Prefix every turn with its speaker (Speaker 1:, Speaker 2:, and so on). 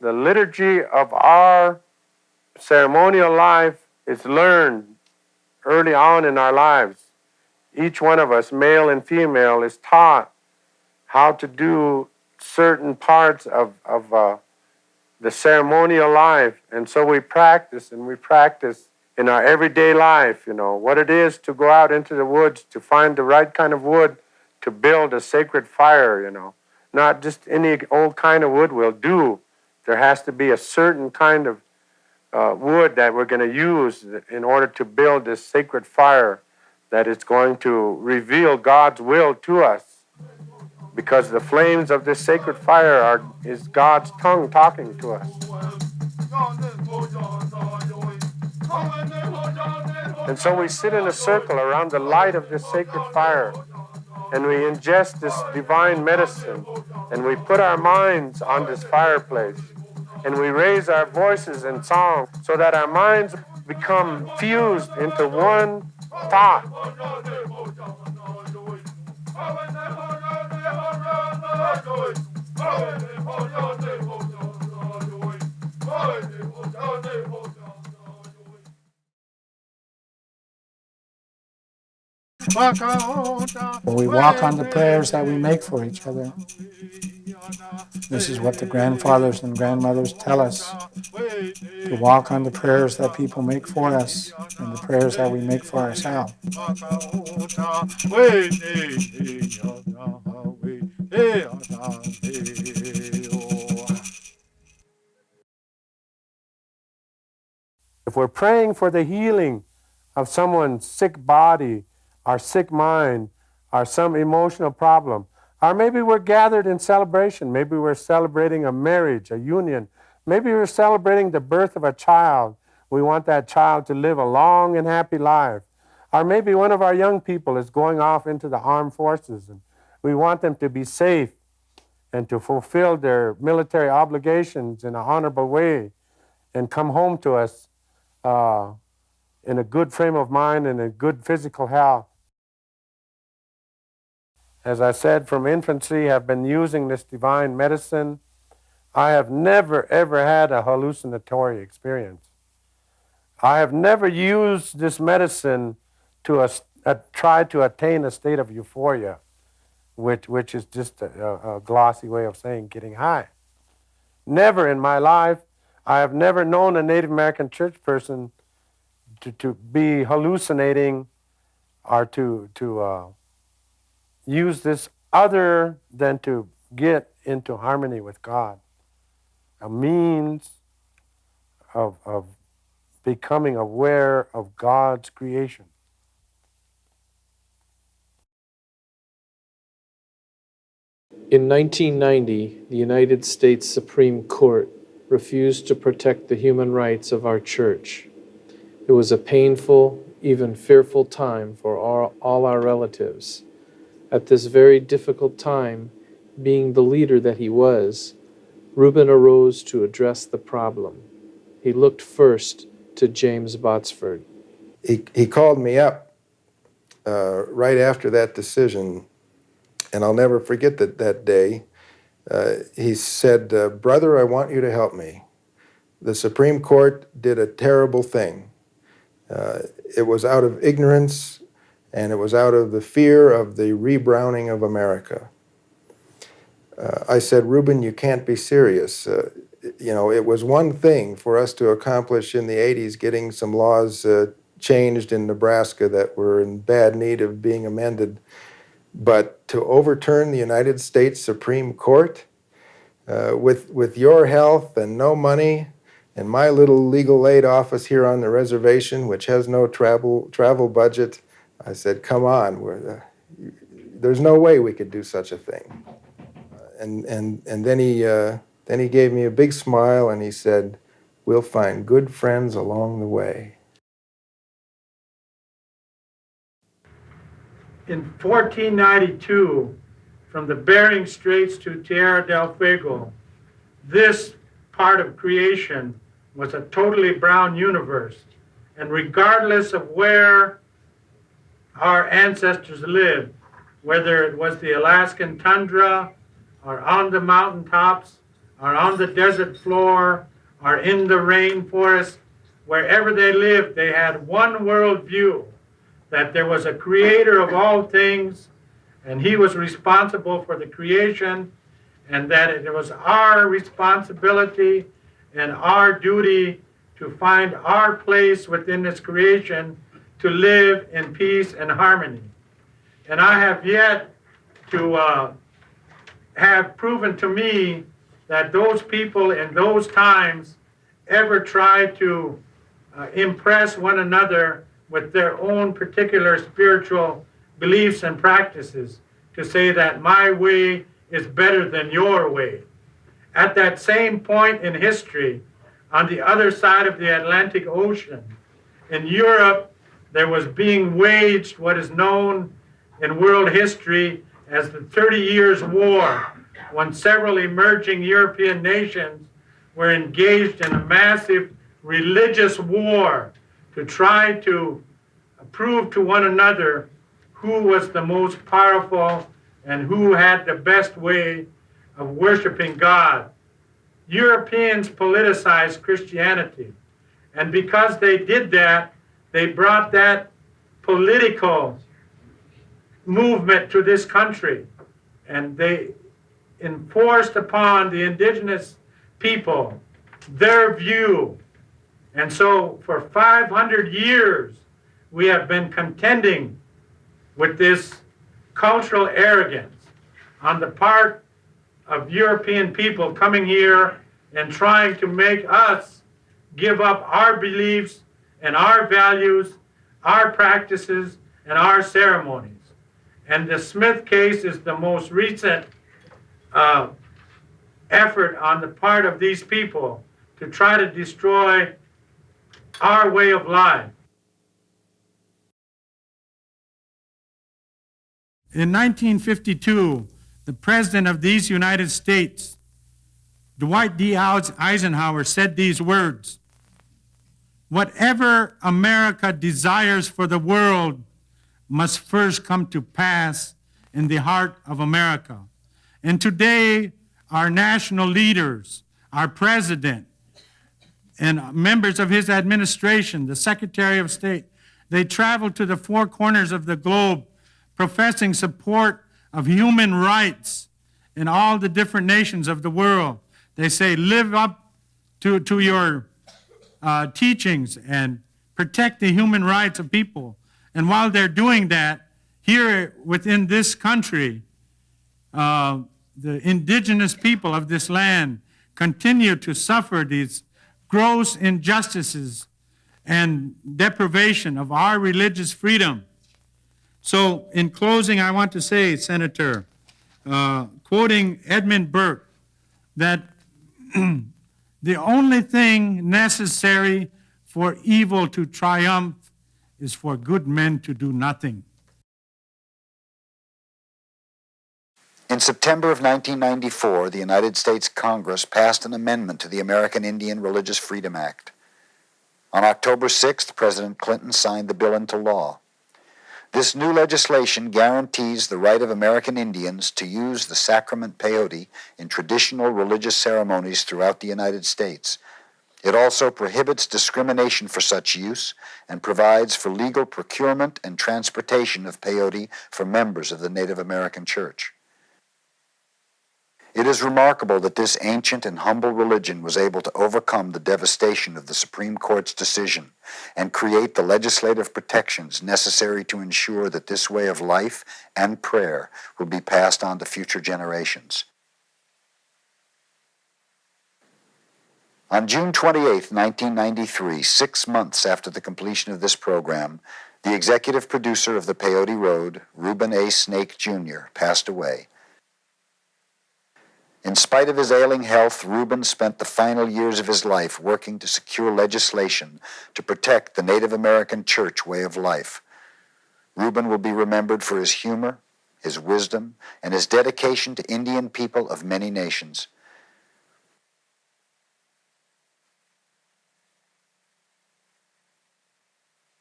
Speaker 1: The liturgy of our ceremonial life is learned early on in our lives. Each one of us, male and female, is taught how to do certain parts of the ceremonial life. And so we practice in our everyday life, what it is to go out into the woods, to find the right kind of wood to build a sacred fire, Not just any old kind of wood will do. There has to be a certain kind of wood that we're going to use in order to build this sacred fire that is going to reveal God's will to us. Because the flames of this sacred fire is God's tongue talking to us. And so we sit in a circle around the light of this sacred fire, and we ingest this divine medicine, and we put our minds on this fireplace, and we raise our voices in song so that our minds become fused into one thought.
Speaker 2: We walk on the prayers that we make for each other. This is what the grandfathers and grandmothers tell us, to walk on the prayers that people make for us and the prayers that we make for ourselves.
Speaker 1: If we're praying for the healing of someone's sick body, or sick mind, or some emotional problem, or maybe we're gathered in celebration, maybe we're celebrating a marriage, a union, maybe we're celebrating the birth of a child. We want that child to live a long and happy life. Or maybe one of our young people is going off into the armed forces, and we want them to be safe and to fulfill their military obligations in an honorable way and come home to us in a good frame of mind and a good physical health. As I said, from infancy, I've been using this divine medicine. I have never, ever had a hallucinatory experience. I have never used this medicine to try to attain a state of euphoria, which is just a glossy way of saying getting high. Never in my life. I have never known a Native American church person to be hallucinating or to use this other than to get into harmony with God, a means of becoming aware of God's creation.
Speaker 3: In 1990, the United States Supreme Court refused to protect the human rights of our church. It was a painful, even fearful time for all our relatives. At this very difficult time, being the leader that he was, Reuben arose to address the problem. He looked first to James Botsford.
Speaker 4: He called me up right after that decision, and I'll never forget that day. He said, "Brother, I want you to help me. The Supreme Court did a terrible thing. It was out of ignorance, and it was out of the fear of the rebrowning of America." I said, "Reuben, you can't be serious. It was one thing for us to accomplish in the 80s getting some laws changed in Nebraska that were in bad need of being amended. But to overturn the United States Supreme Court with your health and no money and my little legal aid office here on the reservation, which has no travel budget," I said, "Come on, there's no way we could do such a thing." And then he gave me a big smile and he said, "We'll find good friends along the way."
Speaker 5: In 1492, from the Bering Straits to Tierra del Fuego, this part of creation was a totally brown universe. And regardless of where our ancestors lived, whether it was the Alaskan tundra or on the mountaintops or on the desert floor, or in the rainforest, wherever they lived, they had one world view, that there was a creator of all things, and he was responsible for the creation, and that it was our responsibility and our duty to find our place within this creation to live in peace and harmony. And I have yet to have proven to me that those people in those times ever tried to impress one another with their own particular spiritual beliefs and practices, to say that my way is better than your way. At that same point in history, on the other side of the Atlantic Ocean, in Europe, there was being waged what is known in world history as the 30 Years' War, when several emerging European nations were engaged in a massive religious war to try to prove to one another who was the most powerful and who had the best way of worshiping God. Europeans politicized Christianity, and because they did that, they brought that political movement to this country, and they enforced upon the indigenous people their view. And so for 500 years, we have been contending with this cultural arrogance on the part of European people coming here and trying to make us give up our beliefs and our values, our practices, and our ceremonies. And the Smith case is the most recent effort on the part of these people to try to destroy our way of life. In 1952, the President of these United States, Dwight D. Eisenhower, said these words: "Whatever America desires for the world must first come to pass in the heart of America." And today, our national leaders, our president, and members of his administration, the Secretary of State, they travel to the four corners of the globe professing support of human rights in all the different nations of the world. They say, live up to your teachings and protect the human rights of people. And while they're doing that, here within this country, the indigenous people of this land continue to suffer these gross injustices and deprivation of our religious freedom. So in closing, I want to say, Senator, quoting Edmund Burke, that the only thing necessary for evil to triumph is for good men to do nothing.
Speaker 6: In September of 1994, the United States Congress passed an amendment to the American Indian Religious Freedom Act. On October 6th, President Clinton signed the bill into law. This new legislation guarantees the right of American Indians to use the sacrament peyote in traditional religious ceremonies throughout the United States. It also prohibits discrimination for such use and provides for legal procurement and transportation of peyote for members of the Native American Church. It is remarkable that this ancient and humble religion was able to overcome the devastation of the Supreme Court's decision and create the legislative protections necessary to ensure that this way of life and prayer will be passed on to future generations. On June 28, 1993, 6 months after the completion of this program, the executive producer of the Peyote Road, Reuben A. Snake, Jr., passed away. In spite of his ailing health, Reuben spent the final years of his life working to secure legislation to protect the Native American church way of life. Reuben will be remembered for his humor, his wisdom, and his dedication to Indian people of many nations.